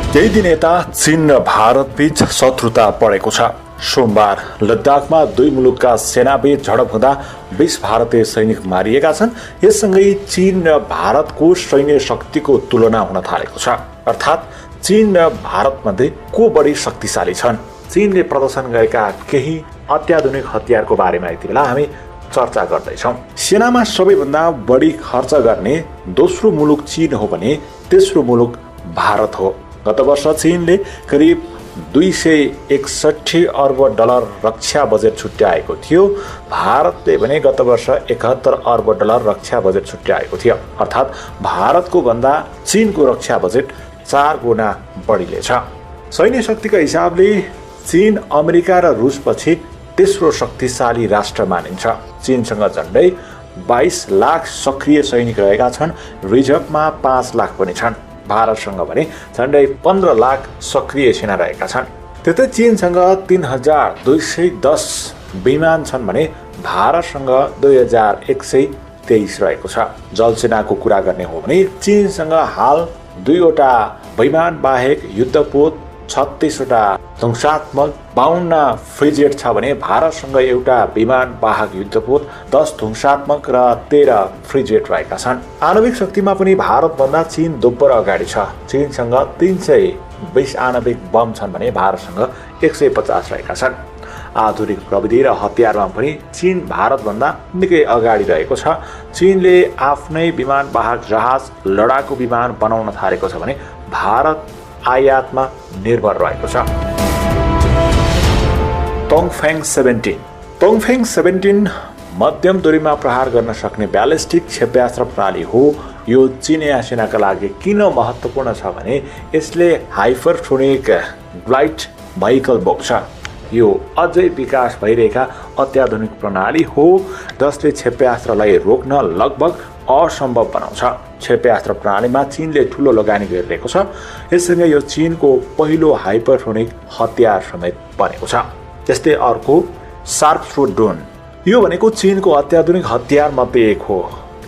केही दिन यता चीन र भारत बीच शत्रुता बढेको छ। सोमबार लद्दाखमा दुई मुलुकका सेनाबीच झडप हुँदा 20 भारतीय सैनिक मारिएका छन्। यससँगै चीन र भारतको सैन्य शक्तिको तुलना हुन थालेको छ। अर्थात् चीन र भारत मध्ये को बढी शक्तिशाली छन्। चीनले प्रदर्शन गरेका केही अत्याधुनिक हतियारको बारेमा यति बेला हामी चर्चा गर्दैछौँ। सेनामा सबैभन्दा बढी खर्च गर्ने दोस्रो मुलुक चीन हो भने तेस्रो मुलुक भारत हो। गत वर्ष चीनले करिब 261 अर्ब डलर रक्षा बजेट छुट्याएको थियो। भारतले भने गत वर्ष 71 अर्ब डलर रक्षा बजेट छुट्याएको थियो। अर्थात् भारतको भन्दा चीनको रक्षा बजेट 4 गुणा बढीले छ। सैन्य शक्तिका हिसाबले चीन अमेरिका र रुसपछि तेस्रो शक्तिशाली राष्ट्र मानिन्छ। चीनसँग झन्डै 22 लाख सक्रिय सैनिक रहेका छन्। रिजर्भमा 5 लाख पनि छन्। भारतसँग भने झन्डै 15 लाख सक्रिय सेना रहेका छन्। त्यतै चीनसँग 3210 विमान छन् भने भारतसँग 2123 रहेको छ। जलसेनाको कुरा गर्ने हो भने चीनसँग हाल 2वटा विमान बाहेक युद्धपोत 36 वटा ध्वंसात्मक 52 फ्रिगेट छ भने भारतसँग एउटा विमान वाहक युद्धपोत 10 ध्वंसात्मक र 13 फ्रिगेट रहेका छन्। आणविक शक्तिमा पनि भारतभन्दा चीन दोब्बर अगाडि छ। चीनसँग 320 आणविक बम छन् भने भारतसँग 150 रहेका छन्। आधुनिक प्रविधि र हतियारमा पनि चीन भारतभन्दा निकै अगाडि रहेको छ। चीनले आफ्नै विमान वाहक जहाज लडाकु विमान बनाउन थालेको छ भने भारत आयातमा निर्भर रहेको छ। तोङफेङ 17 तोङफेङ 17 मध्यम दूरीमा प्रहार गर्न सक्ने ब्यालिस्टिक क्षेप्यास्त्र प्रणाली हो। यो चीनिया सेनाका लागि किन महत्त्वपूर्ण छ भने यसले हाइपरसोनिक ग्लाइड भेहिकल बोक्छ। यो अझै विकास भइरहेका अत्याधुनिक प्रणाली हो जसले क्षेप्यास्त्रलाई रोक्न लगभग असम्भव बनाउँछ। क्षेप्यास्त्र प्रणालीमा चीनले ठूलो लगानी गरिरहेको छ। यससँगै यो चीनको पहिलो हाइपरसोनिक हतियार समेत बनेको छ। त्यस्तै अर्को शार्प थ्रोट ड्रोन, यो भनेको चीनको अत्याधुनिक हतियार मध्ये एक हो।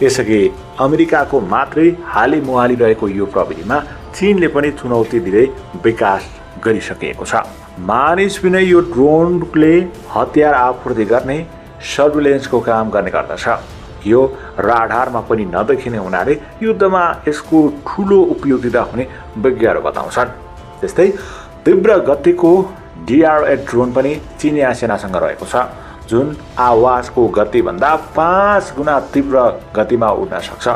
यसअघि अमेरिकाको मात्रै हाली मुहाली रहेको यो प्रविधिमा चीनले पनि चुनौती दिँदै विकास गरिसकेको छ। मानिस बिनै यो ड्रोनले हतियार आपूर्ति गर्ने सर्भिलेन्सको काम गर्ने गर्दछ। यो राडारमा पनि नदेखिने हुनाले युद्धमा यसको ठूलो उपयोगिता हुने विज्ञहरू बताउँछन्। त्यस्तै तीव्र गतिको DRS ड्रोन पनि चीनिया सेनासँग रहेको छ, जुन आवाजको गतिभन्दा 5 गुणा तीव्र गतिमा उड्न सक्छ।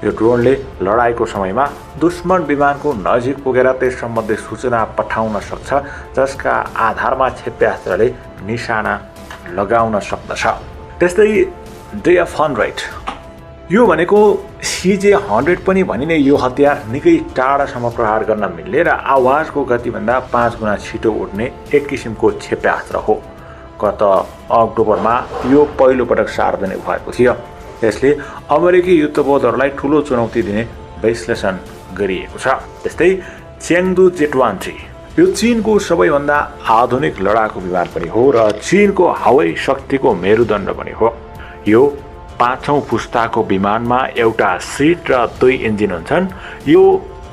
यो ड्रोनले लडाईँको समयमा दुश्मन विमानको नजिक पुगेर त्यस सम्बन्धी सूचना पठाउन सक्छ, जसका आधारमा क्षेप्यास्त्रले निशाना लगाउन सक्दछ। त्यस्तै DF-100, यो भनेको CJ-100 पनि भनिने यो हतियार निकै टाढासम्म प्रहार गर्न मिल्ने र आवाजको गतिभन्दा 5 गुणा छिटो उड्ने एक किसिमको क्षेप्यास्त्र हो। गत अक्टोबरमा यो पहिलो पटक सार्वजनिक भएको थियो। यसले अमेरिकी युद्धपोतहरूलाई ठूलो चुनौती दिने विश्लेषण गरिएको छ। त्यस्तै च्याङ्दु जेट-13, यो चीनको सबैभन्दा आधुनिक लडाकु विमान पनि हो र चीनको हवाई शक्तिको मेरुदण्ड पनि हो। यो 5औं पुस्ताको विमानमा एउटा सिट र 2 इन्जिन हुन्छन्। यो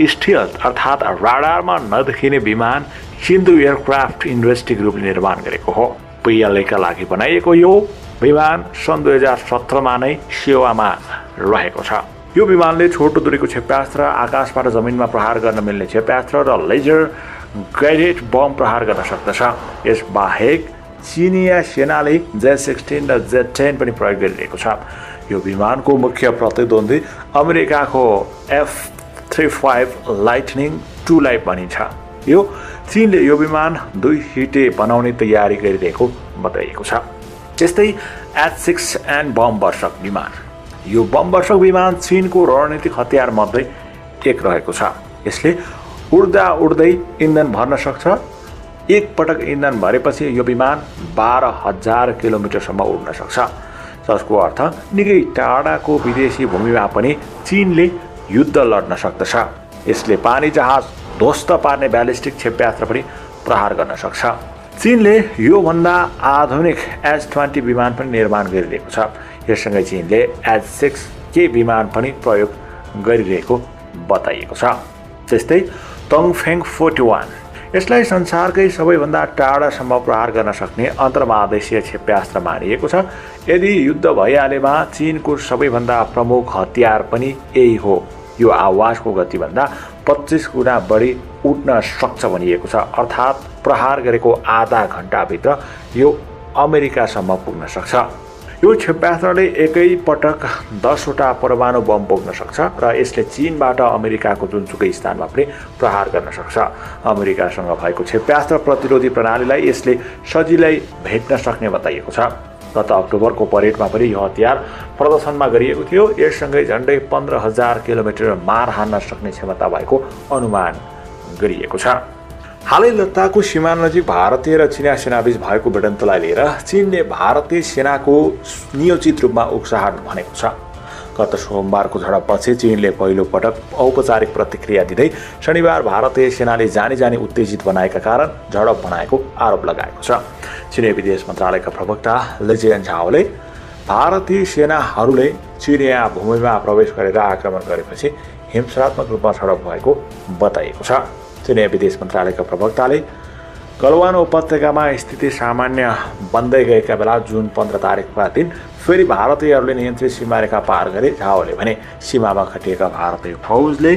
स्टेल्थ अर्थात् राडारमा नदेखिने विमान सिन्धु एयरक्राफ्ट इन्डस्ट्री ग्रुपले निर्माण गरेको हो। PLA का लागि बनाइएको यो विमान सन् 2017 मा नै सेवामा रहेको छ। यो विमानले छोटो दूरीको क्षेप्यास्त्र, आकाशबाट जमिनमा प्रहार गर्न मिल्ने क्षेप्यास्त्र र लेजर गाइडेड बम प्रहार गर्न सक्दछ। यस बाहेक चीनिया सेनाले J-16 र J-10 पनि प्रयोग गरिरहेको छ। यो विमानको मुख्य प्रतिद्वन्दी अमेरिकाको F-35 लाइटनिङ 2 लाई भनिन्छ। यो चीनले यो विमान 2 हिटे बनाउने तयारी गरिरहेको बताइएको छ। त्यस्तै H-6N बम वर्षक विमान, यो बम वर्षक विमान चीनको रणनीतिक हतियार मध्ये एक रहेको छ। यसले उड्दा उड्दै इन्धन भर्न सक्छ। एक पटक इन्धन भरेपछि यो विमान 12,000 किलोमिटरसम्म उड्न सक्छ, जसको अर्थ निकै टाढाको विदेशी भूमिमा पनि चीनले युद्ध लड्न सक्दछ। यसले पानी जहाज ध्वस्त पार्ने ब्यालिस्टिक क्षेप्यास्त्र पनि प्रहार गर्न सक्छ। चीनले यो भन्दा आधुनिक H-20 विमान पनि निर्माण गरिरहेको छ। यससँगै चीनले H-6K विमान पनि प्रयोग गरिरहेको बताइएको छ। त्यस्तै तोङफेङ 41 यसलाई संसारकै सबैभन्दा टाढासम्म प्रहार गर्न सक्ने अन्तर्महादेशीय क्षेप्यास्त्र मानिएको छ। यदि युद्ध भइहालेमा चीनको सबैभन्दा प्रमुख हतियार पनि यही हो। यो आवाजको गतिभन्दा 25 गुणा बढी उड्न सक्छ भनिएको छ, अर्थात् प्रहार गरेको आधा घण्टाभित्र यो अमेरिकासम्म पुग्न सक्छ। यो क्षेप्यास्त्रले एकै पटक 10वटा परमाणु बम बोक्न सक्छ र यसले चीनबाट अमेरिकाको जुनसुकै स्थानमा पनि प्रहार गर्न सक्छ। अमेरिकासँग भएको क्षेप्यास्त्र प्रतिरोधी प्रणालीलाई यसले सजिलै भेट्न सक्ने बताइएको छ। गत अक्टोबरको परेडमा पनि यो हतियार प्रदर्शनमा गरिएको थियो। यससँगै झन्डै 15,000 किलोमिटर मार हान्न सक्ने क्षमता भएको अनुमान गरिएको छ। हालै लद्दाखको सीमा नजिक भारतीय र चिनिया सेनाबीच भएको भिडन्तलाई लिएर चीनले भारतीय सेनाको नियोजित रूपमा उक्साहट भनेको छ। गत सोमबारको झडपपछि चीनले पहिलो पटक औपचारिक प्रतिक्रिया दिँदै शनिबार भारतीय सेनाले जानी उत्तेजित बनाएका कारण झडप बनाएको आरोप लगाएको छ। चीनी विदेश मन्त्रालयका प्रवक्ता ले जियानझाओले भारतीय सेनाहरूले चिनिया भूमिमा प्रवेश गरेर आक्रमण गरेपछि हिंसात्मक रूपमा झडप भएको बताइएको छ। चीनी विदेश मन्त्रालयका प्रवक्ताले गलवान उपत्यकामा स्थिति सामान्य बन्दै गएका बेला जुन 15 तारिकका दिन फेरि भारतीयहरूले नियन्त्रित सीमारेखा पार गरे। झाओले भने सीमामा खटिएका भारतीय फौजले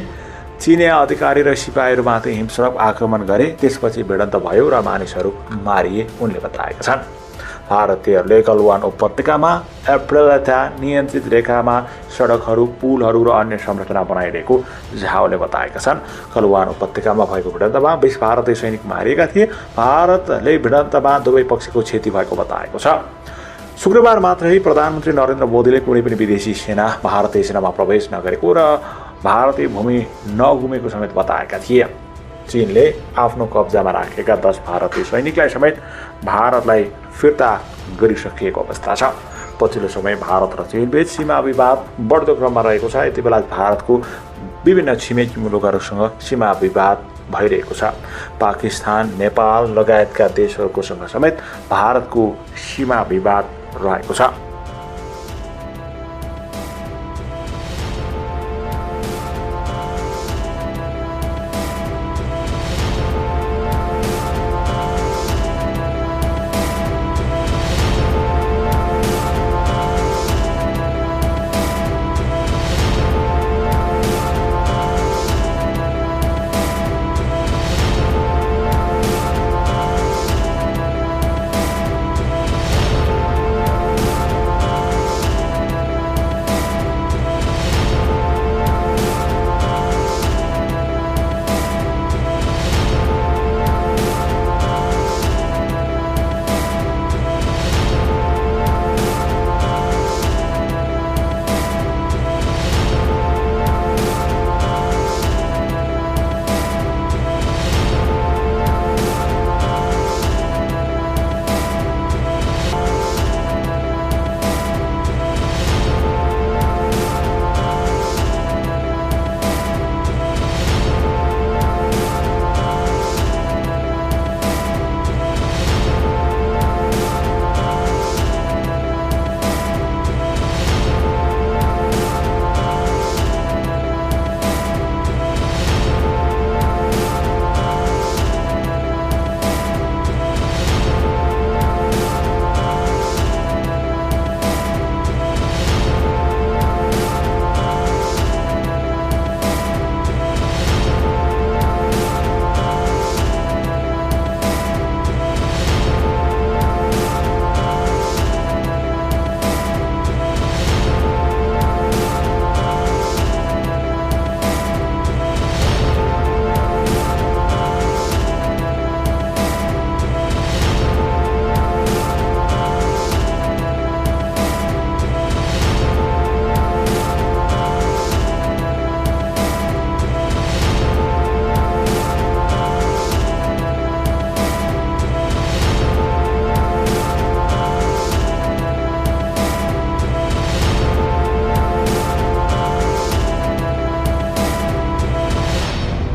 चिनिया अधिकारी र सिपाहीहरूमाथि हिंसक आक्रमण गरे, त्यसपछि भिडन्त भयो र मानिसहरू मारिए, उनले बताएका छन्। भारतीयहरूले गलवान उपत्यकामा अप्रिल यता नियन्त्रित रेखामा सडकहरू, पुलहरू र अन्य संरचना बनाइरहेको झाओले बताएका छन्। गलवान उपत्यकामा भएको भिडन्तमा 20 भारतीय सैनिक मारिएका थिए। भारतले भिडन्तमा दुवै पक्षको क्षति भएको बताएको छ। शुक्रबार मात्रै प्रधानमन्त्री नरेन्द्र मोदीले कुनै पनि विदेशी सेना भारतीय सेनामा प्रवेश नगरेको र भारतीय भूमि नघुमेको समेत बताएका थिए। चीनले आफ्नो कब्जामा राखेका 10 भारतीय सैनिकलाई समेत भारतलाई फिर्ता गरिसकिएको अवस्था छ। पछिल्लो समय भारत र चीनबीच सीमा विवाद बढ्दो क्रममा रहेको छ। यति बेला भारतको विभिन्न छिमेकी मुलुकहरूसँग सीमा विवाद भइरहेको छ। पाकिस्तान, नेपाल लगायतका देशहरूकोसँग समेत भारतको सीमा विवाद रहेको छ।